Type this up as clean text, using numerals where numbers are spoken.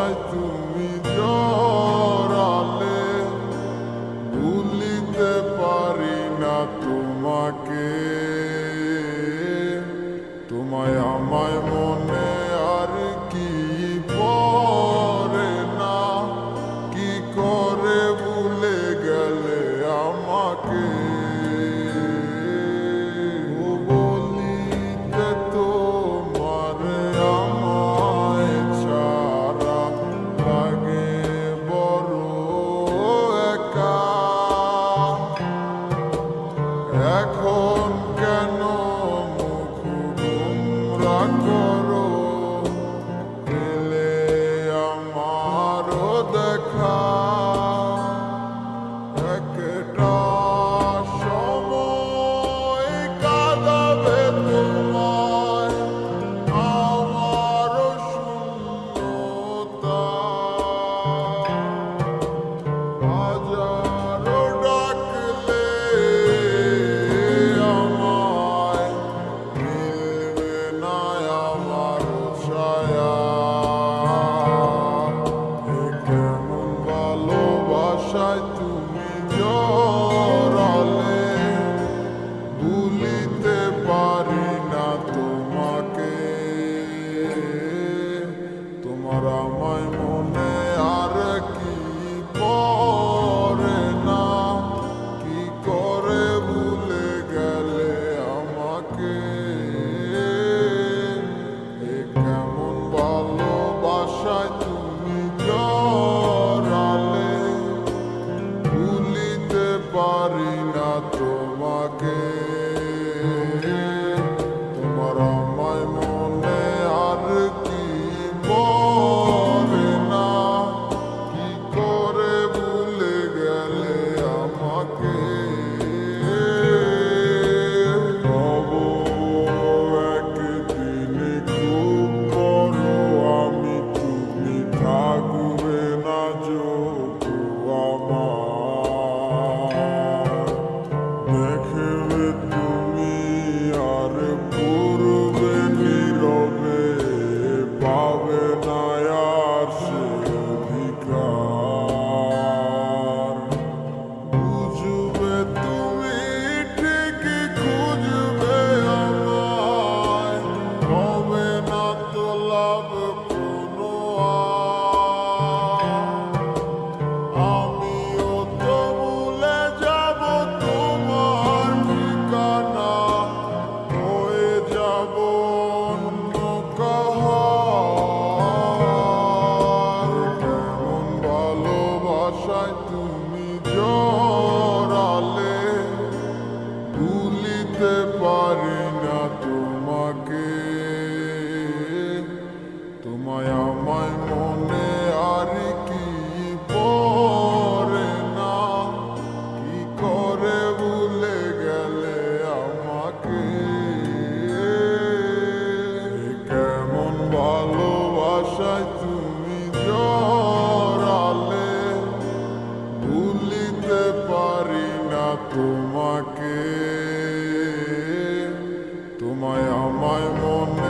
ভালোবাসায় তুমি জড়ালে, ভুলিতে পারি না তোমাকে। তোমায় আমায় মনে আর কি পড়ে না, কি করে ভুলে গেলে আমাকে। বলিতে তোমার আমায় ছাড়া লাগে বড় একা। এখন কেন মুখ গোমরা করো, পেলে আমারও দেখা। একটা সময় কাঁদাবে তোমায় আমারও শূন্যতা। হাজারো ডাকলে আমায় মিলবে না আমার ছায়া। এ কেমন ভালোবাসায় তুমি জড়ালে, ভুলিতে পারি না তোমাকে। তোমার আমায় মনে আর কি পড়ে না, কি করে ভুলে গেলে আমাকে। এ কেমন ভালোবাসায় তুমি জড়ালে, ভুলিতে পারি না তোমাকে। তোমার আমায় মনে আর কি পড়ে না, কি করে ভুলে গেলে আমাকে। হব একদিন খুব বড় আমি, তুমি থাকবে না যোগ্য আমার। দেখবে তুমি আর পূর্বে নীরবে, পাবে না আর সে অধিকার। বুঝবে তুমি ঠিকই খুঁজবে আমায়, হবে না তো লাভ কোনো আর। আমিও তো ভুলে যাব তোমার ঠিকানা, হয়ে যাব অন্য কাহার। কেমন ভালোবাসায় তুমি জড়ালে, ভুলিতে পারি না তোমাকে। তোমায় আমায় মনে আর কি পড়ে না, কি করে ভুলে গেলে আমাকে। কেমন ভালোবাসায় তুমি জড়ালে, ভুলিতে পারি না তোমাকে। তোমায় আমায় মনে